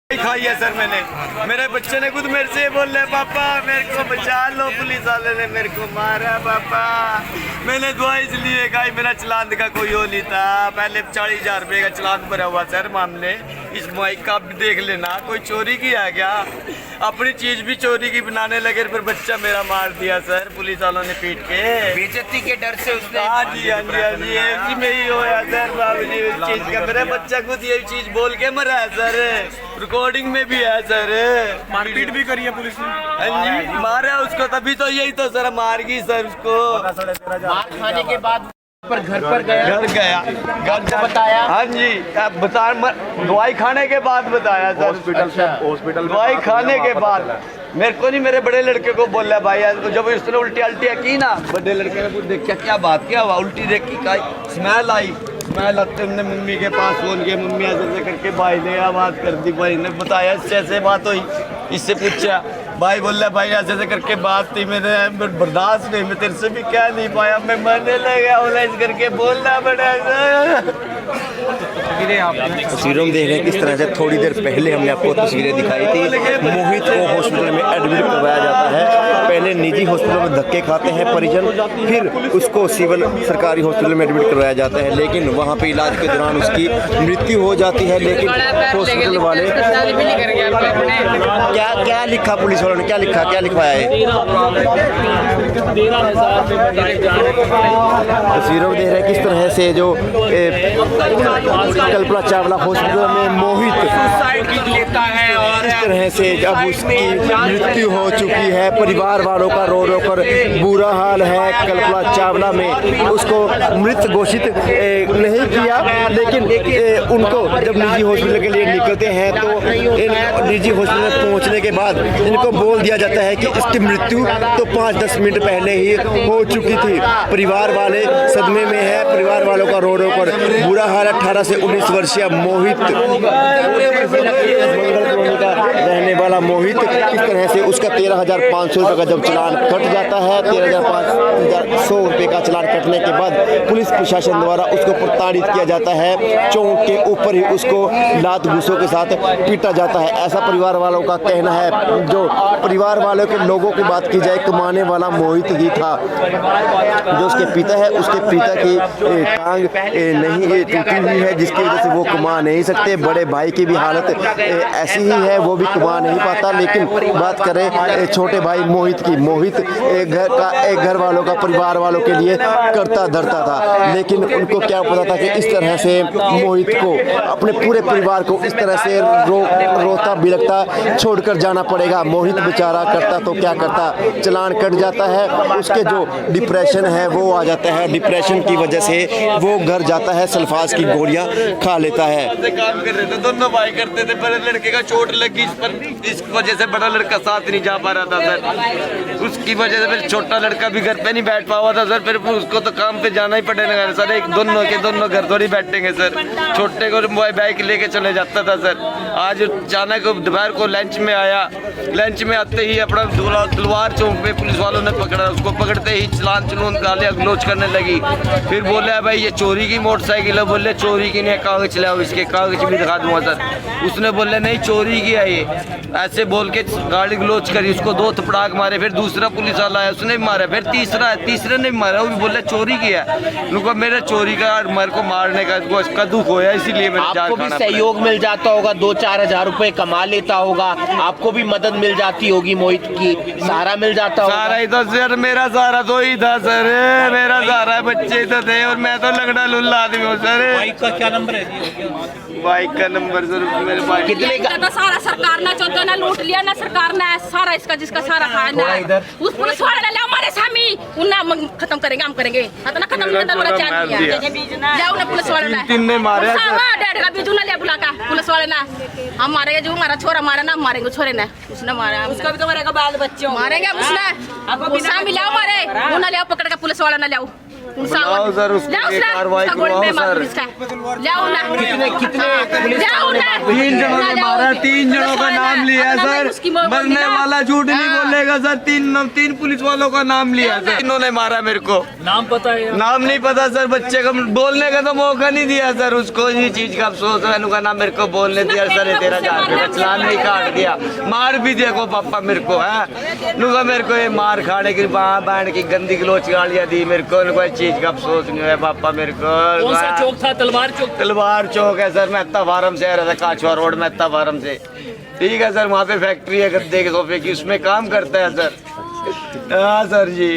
खाई है सर मैंने। मेरे बच्चे ने खुद मेरे से बोल रहे पापा मेरे को बचा लो, पुलिस वाले ने मेरे को मारा पापा। मैंने दुआ इसलिए खाई, मेरा चलान का कोई हो नहीं था। पहले 40,000 रुपये का चलान भरा हुआ सर मामले। इस माइक का भी देख लेना, कोई चोरी किया क्या? अपनी चीज भी चोरी की बनाने लगे, फिर बच्चा मेरा मार दिया सर पुलिस वालों ने पीट के। बेइज्जती के डर से उसने। हाँ जी हाँ जी हाँ जी, ये में ही होया सर बाबू जी इस चीज का। मेरा बच्चा खुद यही चीज बोल के मरा है सर, रिकॉर्डिंग में भी है सर। मारपीट भी करी है पुलिस ने। हाँ जी, मारा उसको, तभी तो यही तो सर मार गई सर उसको। मार खाने के बाद पर घर गया घर बताया। हाँ जी बता, दवाई खाने के बाद बताया सर। हॉस्पिटल दवाई खाने के बाद मेरे को नहीं, मेरे बड़े लड़के को बोल रहा भाई जब उसने उल्टिया की ना, बड़े लड़के ने देखा क्या बात क्या हुआ, उल्टी देखी का स्मेल आई। स्मेल आते हमने मम्मी के पास फोन किया, मम्मी ऐसे करके भाई ने आवाज़ कर दी। भाई ने बताया इससे ऐसे बात हुई, इससे पूछा भाई बोल रहा भाई ऐसे करके बात थी, मैंने बर्दाश्त नहीं, मैं तेरे से भी कह नहीं पाया, मैं मरने लगा बोला इस करके बोलना पड़ा। तस्वीरों में देख रहे हैं किस तरह से थोड़ी देर पहले हमने आपको तस्वीरें दिखाई थी। मोहित को हॉस्पिटल में एडमिट करवाया जाता है। पहले निजी हॉस्पिटल में धक्के खाते हैं परिजन, फिर उसको सिविल सरकारी हॉस्पिटल में एडमिट करवाया जाता है, लेकिन वहाँ पे इलाज के दौरान उसकी मृत्यु हो जाती है। लेकिन हॉस्पिटल वाले क्या लिखा, पुलिस वालों ने क्या लिखा, क्या लिखवाया है? तस्वीरों में देख रहे हैं किस तरह से जो कल्पना चावला हॉस्पिटल में मोहित लेता है और इस तरह से जब उसकी मृत्यु हो चुकी है, परिवार वालों का रो कर बुरा हाल है। कल्पना चावला में उसको मृत घोषित नहीं किया, लेकिन उनको जब निजी हॉस्पिटल के लिए निकलते हैं तो निजी हॉस्पिटल में पहुंचने के बाद इनको बोल दिया जाता है कि इसकी मृत्यु तो 5-10 मिनट पहले ही हो चुकी थी। परिवार वाले सदमे में है, परिवार वालों का रो कर बुरा हाल। 18 से 19 वर्षीय मोहित का रहने वाला मोहित, इस तरह से उसका 13,500 रुपये का जब चलान कट जाता है, 13,500 रुपये का चलान कटने के बाद पुलिस प्रशासन द्वारा उसको प्रताड़ित किया जाता है। चौक के ऊपर ही उसको लात घूसों के साथ पीटा जाता है, ऐसा परिवार वालों का कहना है। जो परिवार वालों के लोगों की बात की जाए, कमाने वाला मोहित ही था। जो उसके पिता है, उसके पिता की टांग नहीं टूटी हुई है, जिसकी वजह से वो कमा नहीं सकते। बड़े भाई की भी हालत ऐसी ही है, वो भी कमा नहीं पाता। लेकिन बात करें छोटे भाई मोहित की, मोहित घर वालों का, परिवार वालों के लिए करता धरता था, लेकिन उनको क्या पता था कि इस तरह से मोहित को, अपने पूरे परिवार को इस तरह से रोता बिलखता छोड़कर जाना पड़ेगा। मोहित बेचारा करता तो क्या करता, चलान कट जाता है, उसके जो डिप्रेशन है वो आ जाता है। डिप्रेशन की वजह से वो घर जाता है, सल्फास की गोलियां खा लेता है। काम कर रहे थे, दोनों भाई करते थे, बड़े लड़के का चोट लगी इस पर, इस वजह से बड़ा लड़का साथ नहीं जा पा रहा था सर। उसकी वजह से फिर छोटा लड़का भी घर पे नहीं बैठ पा था सर, फिर उसको तो काम पे जाना ही पड़ेगा सर। एक दोनों घर थोड़ी बैठेंगे सर, छोटे को बाइक लेके चले जाता था सर। आज अचानक दोपहर को लंच में आया, लंच में आते ही अपना तलवार चौक पे पुलिस वालों ने पकड़ा, उसको पकड़ते ही चलान गालियाँ गलोच करने लगी। फिर बोले भाई ये चोरी की मोटरसाइकिल है, बोले चोरी की नहीं, कागज लाओ, इसके कागज भी दिखा दूंगा सर। उसने बोले नहीं चोरी की है ये, ऐसे बोल के गाड़ी गलोच करी, उसको 2 थपड़ाक मारे। फिर दूसरा पुलिस वाला है, उसने भी मारा, फिर तीसरे ने भी मारा, वो भी बोले चोरी की है। उनको मेरे चोरी का मेरे को मारने का इसका दुख होया, इसीलिए मैंने आपको भी सहयोग मिल जाता होगा, 2-4 हजार रुपए कमा लेता होगा, आपको भी मदद मिल जाती होगी, मोहित की सहारा मिल जाता होगा। सारा ही तो सर, मेरा सहारा तो ही था सर, मेरा सहारा बच्चे तो थे और मैं तो लगड़ा लुल्ला आदमी हूँ सर। बाइक का क्या नंबर है? बाइक का नंबर सर मेरे बाइक कितने का? तो सारा सरकार ने चौथा ना लूट लिया ना, सरकार ने सारा इसका जिसका सारा खाया ना, उस पुलिस वाले ने ले हमारे सामी उन्हें खत्म करेंगे, हम करेंगे खत्म नहीं करता पूरा चाल दिया जाओ ना पुलिस वाले ने। 3 ने मारे डेढ़ का बीजू ना ले बुला का पुलिस वाले ना, हम मारेंगे जो हमारा छोरा मारा ना, मारेंगे छोरे ने, उसने मारा, उसका भी तो मारेगा, बाल बच्चे मारेंगे उसने। सामी लाओ मारे, वो ना ले पकड़ के पुलिस वाला ना लाओ, बुलाओ सर, उसकी कार्रवाई करवाओ सर। जाओ ना, जाओ ना। 3 जनों ने मारा, 3 जनों का नाम लिया सर, मरने वाला झूठ नहीं बोलेगा सर। 3 पुलिस वालों का नाम लिया सर, इन्होंने मारा मेरे को। नाम पता है? नाम नहीं पता सर, बच्चे को बोलने का तो मौका नहीं दिया सर, उसको ये चीज का अफसोस है। उनका नाम मेरे को बोलने दिया सर, 13,000 रुपये का चालान भी काट दिया, मार भी देखो पापा मेरे को है नुका, मेरे को ये मार खाने की बैंड की गंदी गलोच गालियां दी मेरे को। उनको इस चीज का अफसोस नहीं है पापा मेरे को। कौन सा चौक था? तलवार चौक? तलवार चौक है सर, मेहता फार्म से आ रहा था, काचवा रोड मेहता फार्म से। ठीक है सर, वहाँ पे फैक्ट्री है गद्दे के सोफे की, उसमें काम करता है सर। हाँ सर जी,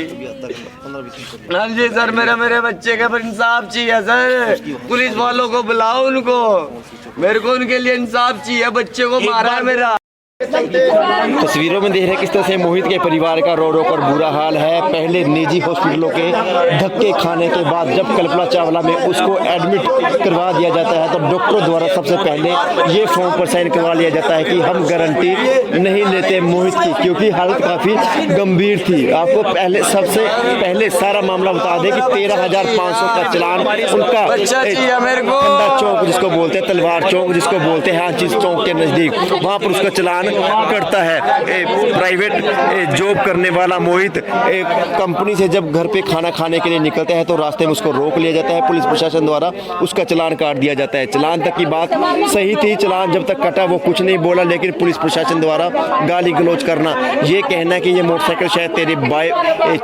हाँ जी सर, मेरे बच्चे का इंसाफ चाहिए सर। पुलिस वालों को बुलाओ उनको, मेरे को उनके लिए इंसाफ चाहिए। बच्चे को मारा है मेरा। तस्वीरों में देख रहे हैं किस तरह से मोहित के परिवार का रो रो कर बुरा हाल है। पहले निजी हॉस्पिटलों के धक्के खाने के बाद जब कल्पना चावला में उसको एडमिट करवा दिया जाता है तो डॉक्टरों द्वारा सबसे पहले ये फॉर्म पर साइन करवा लिया जाता है कि हम गारंटी नहीं लेते मोहित की, क्योंकि हालत काफ़ी गंभीर थी। आपको सबसे पहले सारा मामला बता दें कि 13,500 का चालान उनका ठंडा चौक जिसको बोलते हैं, तलवार चौक जिसको बोलते हैं, हाँ चीज चौक के नज़दीक, वहाँ पर उसका चालान करता है। प्राइवेट जॉब करने वाला मोहित कंपनी से जब घर पे खाना खाने के लिए निकलता है तो रास्ते में उसको रोक लिया जाता है पुलिस प्रशासन द्वारा, उसका चालान काट दिया जाता है। चालान तक की बात सही थी, चालान जब तक कटा वो कुछ नहीं बोला, लेकिन पुलिस प्रशासन द्वारा गाली गलौज करना, ये कहना कि ये मोटरसाइकिल शायद तेरी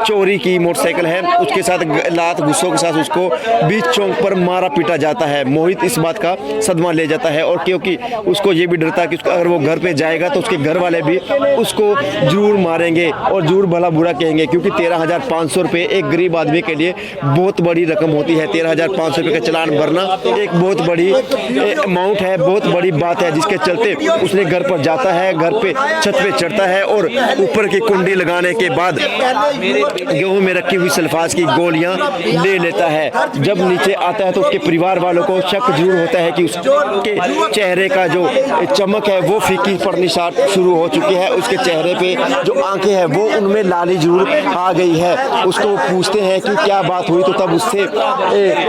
चोरी की मोटरसाइकिल है, उसके साथ लात गुस्सों के साथ उसको बीच चौक पर मारा पीटा जाता है। मोहित इस बात का सदमा ले जाता है, और क्योंकि उसको ये भी डरता है कि अगर वो घर पे जाएगा तो उसके घर वाले भी उसको जरूर मारेंगे और जरूर भला बुरा कहेंगे, क्योंकि 13,500 रुपये एक गरीब आदमी के लिए बहुत बड़ी रकम होती है। 13,500 रुपये का चालान भरना एक बहुत बड़ी अमाउंट है, बहुत बड़ी बात है, जिसके चलते उसने घर पर जाता है, घर पे छत पे चढ़ता है और ऊपर की कुंडी लगाने के बाद गेहूं में रखी हुई सल्फाज की गोलियां ले लेता है। जब नीचे आता है तो उसके परिवार वालों को शक जरूर होता है कि उसके चेहरे का जो चमक है वो फीकी पड़नी शुरू हो चुकी है, उसके चेहरे पे जो आंखें हैं वो उनमें लाली जरूर आ गई है। उसको पूछते हैं कि क्या बात हुई, तो तब उससे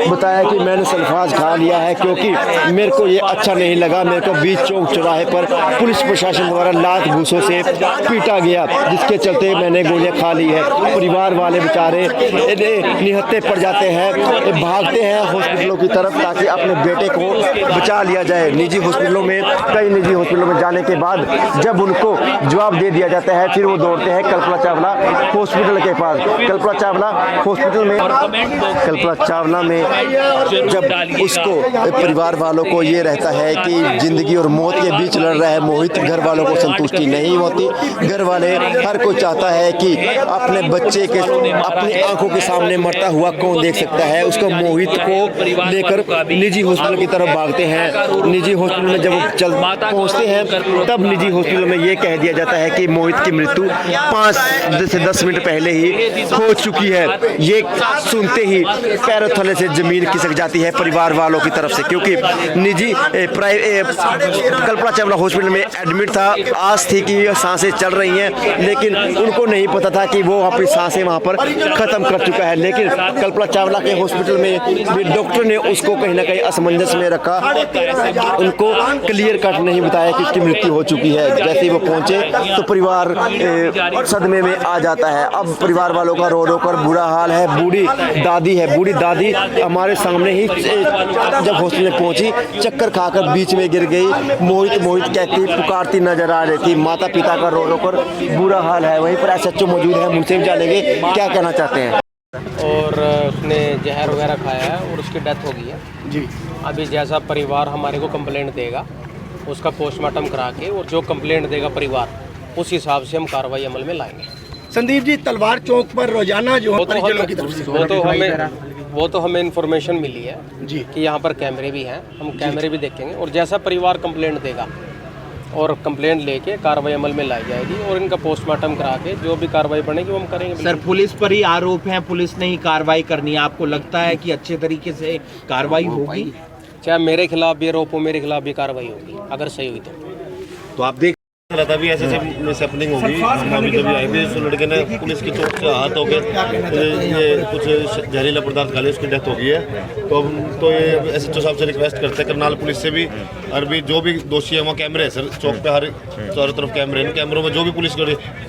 बताया कि मैंने सल्फाज खा लिया है क्योंकि मेरे को ये अच्छा नहीं लगा, मेरे को बीच चौक चौराहे पर पुलिस प्रशासन द्वारा लात घूसों से पीटा गया, जिसके चलते मैंने गोलियां खा ली है। परिवार वाले बेचारे निहत्थे पड़ जाते हैं, भागते हैं हॉस्पिटलों की तरफ ताकि अपने बेटे को बचा लिया जाए। निजी हॉस्पिटलों में, कई निजी हॉस्पिटलों में जाने के बाद जब उनको जवाब दे दिया जाता है फिर वो दौड़ते हैं कल्पना चावला हॉस्पिटल के पास। कल्पना चावला हॉस्पिटल में, कल्पना चावला में जब उसको परिवार वालों को ये रहता है कि जिंदगी और मौत के बीच लड़ रहा है मोहित, घर वालों को संतुष्टि नहीं होती। घर वाले हर कोई चाहता है कि अपने बच्चे के अपनी आंखों के सामने मरता हुआ कौन देख सकता है। उसको मोहित को लेकर निजी हॉस्पिटल की तरफ भागते हैं। निजी हॉस्पिटल में जब पहुंचते हैं तब निजी हॉस्पिटल में ये कह दिया जाता है कि मोहित की मृत्यु 5 से 10 मिनट पहले ही हो चुकी है। ये सुनते ही पैरों थले से जमीन खिसक जाती है परिवार वालों की तरफ से, क्योंकि निजी कल्पना चावला हॉस्पिटल में एडमिट था, आस थी कि सांसें चल रही हैं, लेकिन उनको नहीं पता था कि वो अपनी सांसें वहाँ पर ख़त्म कर चुका है। लेकिन कल्पना चावला के हॉस्पिटल में डॉक्टर ने उसको कहीं ना कहीं असमंजस में रखा, उनको क्लियर कट नहीं बताया कि उसकी मृत्यु हो चुकी है। जैसे ही वो पहुंचे तो परिवार सदमे में आ जाता है। अब परिवार वालों का रो रो कर बुरा हाल है। बूढ़ी दादी है, बूढ़ी दादी हमारे सामने ही जब हॉस्पिटल में पहुंची चक्कर खाकर बीच में गिर गई। मोहित मोहित कहती पुकारती नजर आ रही थी। माता पिता का रो रो कर बुरा हाल है। वहीं पर SHO मौजूद है, मुझसे भी जानेंगे क्या कहना चाहते हैं। और उसने जहर वगैरह खाया है और उसकी डेथ हो गई है जी। अभी जैसा परिवार हमारे को कंप्लेंट देगा उसका पोस्टमार्टम करा के, और जो कंप्लेंट देगा परिवार उस हिसाब से हम कार्रवाई अमल में लाएंगे। संदीप जी, तलवार चौक पर रोजाना जो परिजनों की तरफ से वो तो हमें इन्फॉर्मेशन मिली है जी कि यहाँ पर कैमरे भी हैं, हम कैमरे भी देखेंगे और जैसा परिवार कंप्लेंट देगा और कंप्लेंट लेके कार्रवाई अमल में लाई जाएगी और इनका पोस्टमार्टम करा के जो भी कार्रवाई बनेगी वो हम करेंगे। सर, पुलिस पर ही आरोप है, पुलिस ने ही कार्रवाई करनी है, आपको लगता है कि अच्छे तरीके से कार्रवाई होगी? चाहे मेरे खिलाफ भी आरोप हो, मेरे खिलाफ भी कार्रवाई होगी अगर सही हुई तो आप देख रहा था अभी ऐसे हैपनिंग होगी। हम अभी जब आए थे तो लड़के ने पुलिस की चोट से हाथ हो गए, ये कुछ जहरीला पदार्थ खा लिया, उसकी डेथ हो गई है। तो हम तो ये SHO साहब से रिक्वेस्ट करते हैं, करनाल पुलिस से भी, और भी जो भी दोषी है वहाँ कैमरे है सर, चौक पे हर चारों तरफ कैमरे हैं। कैमरों में जो भी पुलिस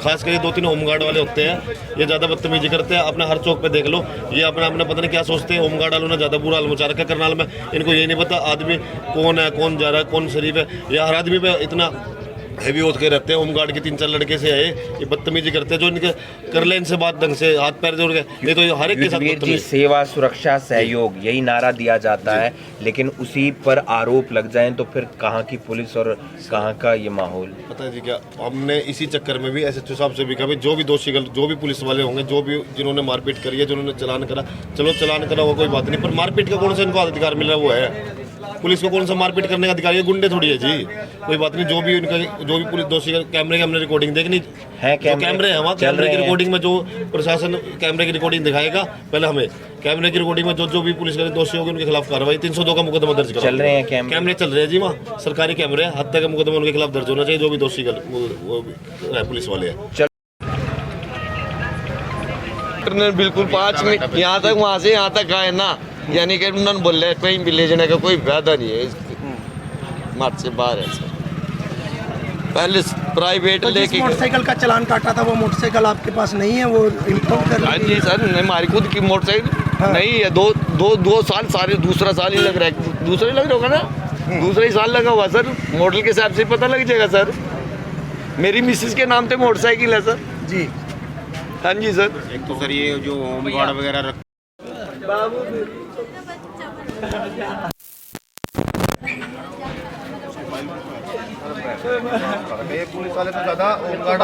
खास कर 2-3 होमगार्ड वाले होते हैं, ये ज़्यादा बदतमीजी करते हैं। अपना हर चौक पे देख लो, ये अपना पता नहीं क्या सोचते हैं। होमगार्ड वालों ने ज़्यादा बुरा हाल मचा रखा है करनाल में। इनको ये नहीं पता आदमी कौन है, कौन जा रहा है, कौन शरीफ है। या हर आदमी पे इतना हैवी होते रहते हैं। होमगार्ड के 3-4 लड़के से आए, ये बदतमीजी करते हैं। जो इनके कर ले इनसे बात ढंग से, हाथ पैर जोड़ के, नहीं तो हर एक के साथ जी, सेवा सुरक्षा सहयोग यही नारा दिया जाता है, लेकिन उसी पर आरोप लग जाएं तो फिर कहाँ की पुलिस और कहाँ का ये माहौल। पता है जी क्या, हमने इसी चक्कर में भी SHO साहब से भी कहा, जो भी दोषी जो भी पुलिस वाले होंगे, जो भी जिन्होंने मारपीट करी है, जिन्होंने चलान करा, चलो चलान करा वो कोई बात नहीं, पर मारपीट का कौन सा इनको अधिकार मिल रहा है? वो है पुलिस को कौन सा मारपीट करने का अधिकार है? गुंडे थोड़ी है जी, कोई बात नहीं। जो भी उनका जो भी पुलिस दोषी कैमरे की हमने रिकॉर्डिंग देखनी है, कैमरे है वहाँ, कैमरे की रिकॉर्डिंग में जो प्रशासन कैमरे की रिकॉर्डिंग दिखाएगा, पहले हमें कैमरे की रिकॉर्डिंग में जो भी पुलिस के दोषी होंगे उनके खिलाफ कार्रवाई। 302 का मुकदमा दर्ज करो। चल रहे हैं कैमरे चल रहे हैं जी वहाँ, सरकारी कैमरे, हत्या का मुकदमा उनके खिलाफ दर्ज होना चाहिए, जो भी दोषी पुलिस वाले हैं। बिल्कुल 5 मिनट यहाँ तक, वहाँ से यहाँ तक आए ना, यानी कि उन्होंने बोल रहे कहीं भी ले जाने का कोई फायदा नहीं है, मार्च से बाहर है सर। पहले प्राइवेट तो लेके मोटरसाइकिल का चालान काटा था, वो मोटरसाइकिल आपके पास नहीं है? वो इन्फॉर्म कर हाँ जी सर, हमारी खुद की मोटरसाइकिल नहीं है। दो साल सारे, दूसरा साल ही लग रहा है, दूसरा ही लग रहा होगा ना, दूसरा ही साल लगा हुआ सर। मॉडल के हिसाब से पता लग जाएगा सर। मेरी मिसेस के नाम पे मोटरसाइकिल है सर जी। हाँ जी सर। एक तो सर ये जो होमगार्ड वगैरह रख पुलिस वाले तो ज़्यादा होमगार्ड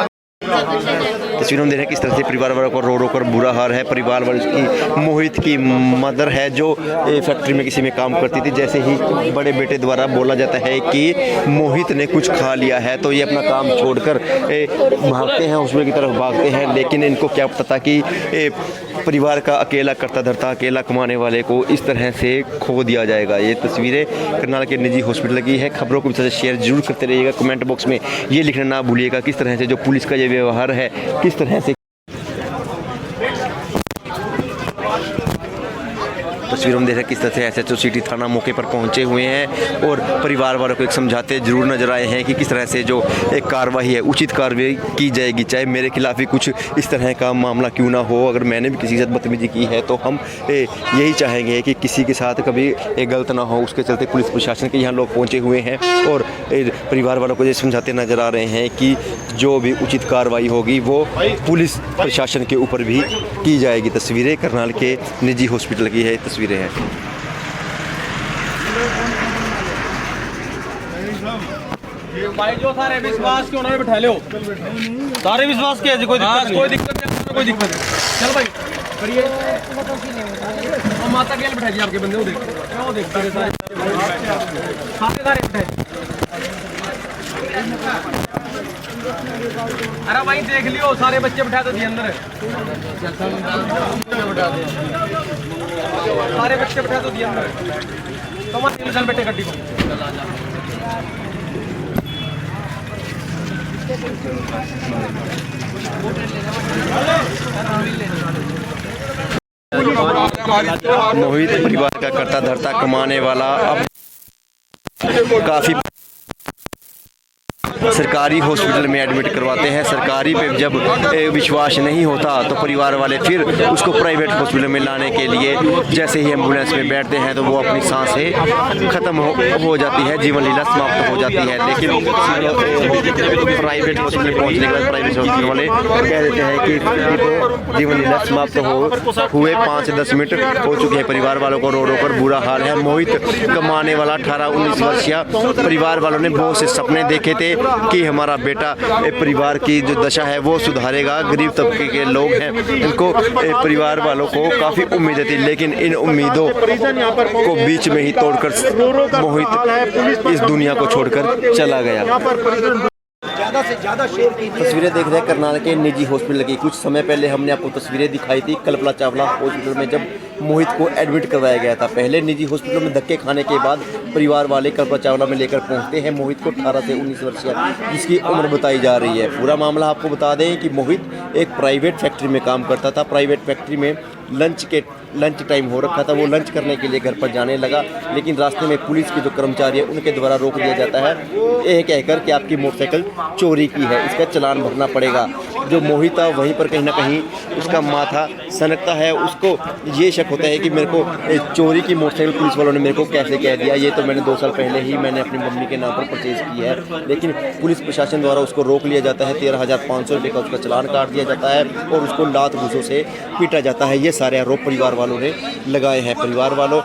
तस्वीरों में देख रहे हैं किस तरह से परिवार वालों को रो रो कर बुरा हाल है। परिवार वालों की मोहित की मदर है जो फैक्ट्री में किसी में काम करती थी। जैसे ही बड़े बेटे द्वारा बोला जाता है कि मोहित ने कुछ खा लिया है तो ये अपना काम छोड़कर भागते हैं, हॉस्पिटल की तरफ भागते हैं। लेकिन इनको क्या पता था कि परिवार का अकेला करता धरता, अकेला कमाने वाले को इस तरह से खो दिया जाएगा। ये तस्वीरें करनाल के निजी हॉस्पिटल की है। खबरों को भी शेयर जरूर करते रहिएगा। कमेंट बॉक्स में ये लिखना ना भूलिएगा किस तरह से जो पुलिस का ये व्यवहार है, किस तरह से। तस्वीरों में देख रहे हैं किस तरह से SHO सिटी थाना मौके पर पहुंचे हुए हैं और परिवार वालों को एक समझाते जरूर नजर आए हैं कि किस तरह से जो एक कार्रवाई है, उचित कार्रवाई की जाएगी। चाहे मेरे खिलाफ ही कुछ इस तरह का मामला क्यों ना हो, अगर मैंने भी किसी के साथ बदतमीजी की है तो हम यही चाहेंगे कि किसी के साथ कभी गलत ना हो। उसके चलते पुलिस प्रशासन के यहाँ लोग पहुँचे हुए हैं और परिवार वालों को ये समझाते नजर आ रहे हैं कि जो भी उचित कार्रवाई होगी वो पुलिस प्रशासन के ऊपर भी की जाएगी। तस्वीरें करनाल के निजी हॉस्पिटल की है, तस्वीरें हैं। भाई जो सारे विश्वास क्यों ना बैठा लो, सारे विश्वास के कोई दिक्कत नहीं। चल भाई करिए, और माता के बैठा जी आपके बंदे, वो देख सारे बैठे। अरे भाई देख लियो, सारे बच्चे बैठा दो जी अंदर, सारे बच्चे बैठा दो जी अंदर। तो चल बैठे गड्डी को। मोहित परिवार का करता धरता कमाने वाला अब काफ़ी सरकारी हॉस्पिटल में एडमिट करवाते हैं। सरकारी पे जब विश्वास नहीं होता तो परिवार वाले फिर उसको प्राइवेट हॉस्पिटल में लाने के लिए जैसे ही एम्बुलेंस में बैठते हैं तो वो अपनी सांसें ख़त्म हो जाती है, जीवन लीला समाप्त हो जाती है। लेकिन प्राइवेट हॉस्पिटल पहुंचने के बाद प्राइवेट हॉस्पिटल वाले कह देते हैं कि जीवन लीला समाप्त हुए 5-10 मिनट हो चुके हैं। परिवार वालों को रो रो कर बुरा हाल है। मोहित कमाने वाला 18-19 वर्षीय, परिवार वालों ने बहुत से सपने देखे थे कि हमारा बेटा परिवार की जो दशा है वो सुधारेगा। गरीब तबके के लोग हैं, इनको परिवार वालों को काफ़ी उम्मीदें थी, लेकिन इन उम्मीदों को बीच में ही तोड़कर मोहित इस दुनिया को छोड़कर चला गया। ज़्यादा से ज़्यादा शेयर कीजिए। तस्वीरें देख रहे हैं करनाल के निजी हॉस्पिटल की। कुछ समय पहले हमने आपको तस्वीरें दिखाई थी कल्पना चावला हॉस्पिटल में जब मोहित को एडमिट करवाया गया था। पहले निजी हॉस्पिटल में धक्के खाने के बाद परिवार वाले कल्पना चावला में लेकर पहुंचते हैं मोहित को, 18 से 19 वर्षीय जिसकी उम्र बताई जा रही है। पूरा मामला आपको बता दें कि मोहित एक प्राइवेट फैक्ट्री में काम करता था। प्राइवेट फैक्ट्री में लंच टाइम हो रखा था, वो लंच करने के लिए घर पर जाने लगा, लेकिन रास्ते में पुलिस के जो कर्मचारी है उनके द्वारा रोक दिया जाता है, ये कहकर कि आपकी मोटरसाइकिल चोरी की है, इसका चालान भरना पड़ेगा। जो मोहित था वहीं पर कहीं ना कहीं उसका माथा सनकता है, उसको ये शक होता है कि मेरे को चोरी की मोटरसाइकिल पुलिस वालों ने मेरे को कैसे कह दिया, ये तो मैंने 2 साल पहले ही मैंने अपनी मम्मी के नाम पर परचेज़ की है। लेकिन पुलिस प्रशासन द्वारा उसको रोक लिया जाता है, 13,500 रुपये का उसका चालान काट दिया जाता है और उसको लात घूसों से पीटा जाता है। ये सारे आरोप परिवार वालों ने लगाए हैं। परिवार वालों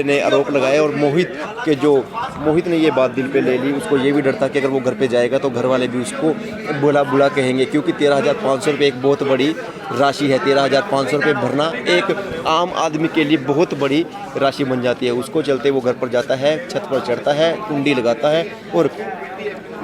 ने आरोप लगाए और मोहित ने ये बात दिल पे ले ली। उसको ये भी डर था कि अगर वो घर पे जाएगा तो घर वाले भी उसको बुला कहेंगे, क्योंकि 13,500 रुपये एक बहुत बड़ी राशि है। 13,500 रुपये भरना एक आम आदमी के लिए बहुत बड़ी राशि बन जाती है। उसको चलते वो घर पर जाता है, छत पर चढ़ता है, कुंडी लगाता है और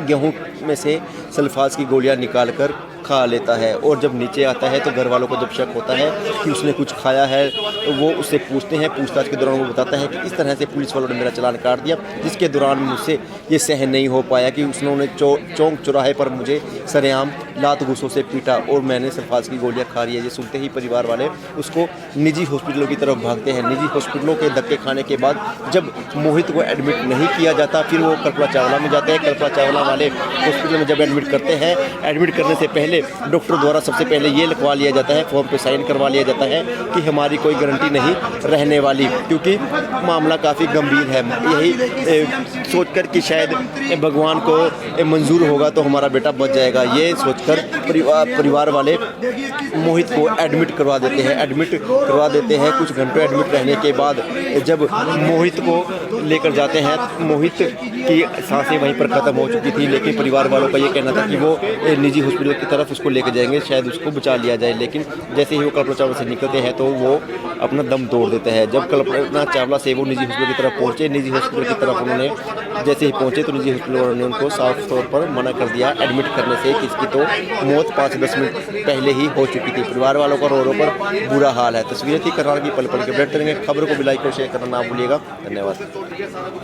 गेहूं में से सल्फाज की गोलियां निकाल कर खा लेता है। और जब नीचे आता है तो घर वालों को जब शक होता है कि उसने कुछ खाया है तो वो उससे पूछते हैं। पूछताछ के दौरान वो बताता है कि इस तरह से पुलिस वालों ने मेरा चालान काट दिया, जिसके दौरान मुझसे ये सहन नहीं हो पाया कि उन्होंने चौक चौराहे पर मुझे सरेआम लात घूसों से पीटा और मैंने सल्फाज की गोलियां खा ली है। ये सुनते ही परिवार वाले उसको निजी हॉस्पिटलों की तरफ भागते हैं। निजी हॉस्पिटलों के धक्के खाने के बाद जब मोहित को एडमिट नहीं किया जाता, फिर वो कल्पना चावला में जाते हैं। कल्पना चावला वाले हॉस्पिटल में जब एडमिट करते हैं, एडमिट करने से पहले डॉक्टर द्वारा सबसे पहले ये लिखवा लिया जाता है, फॉर्म पे साइन करवा लिया जाता है कि हमारी कोई गारंटी नहीं रहने वाली, क्योंकि मामला काफ़ी गंभीर है। यही सोचकर कि शायद भगवान को मंजूर होगा तो हमारा बेटा बच जाएगा, ये सोचकर परिवार वाले मोहित को एडमिट करवा देते हैं। कुछ घंटों एडमिट रहने के बाद जब मोहित को लेकर जाते हैं, मोहित की सांसें वहीं पर ख़त्म हो चुकी थी, लेकिन परिवार वालों का ये कहना था कि वो निजी हॉस्पिटल की तरफ उसको लेकर जाएंगे, शायद उसको बचा लिया जाए। लेकिन जैसे ही वो कल्पना चावला से निकलते हैं तो वो अपना दम तोड़ देते हैं। जब कल्पना चावला से वो निजी हॉस्पिटल की तरफ पहुँचे, निजी हॉस्पिटल की तरफ उन्होंने जैसे ही पहुँचे तो निजी हॉस्पिटल वालों ने उनको साफ तौर पर मना कर दिया एडमिट करने से, कि इसकी तो मौत 5-10 मिनट पहले ही हो चुकी थी। परिवार वालों का रो पर बुरा हाल है। तस्वीरें थी करनाल की, पल पल के अपडेट करेंगे। खबरों को भी लाइक और शेयर करना ना भूलिएगा। धन्यवाद।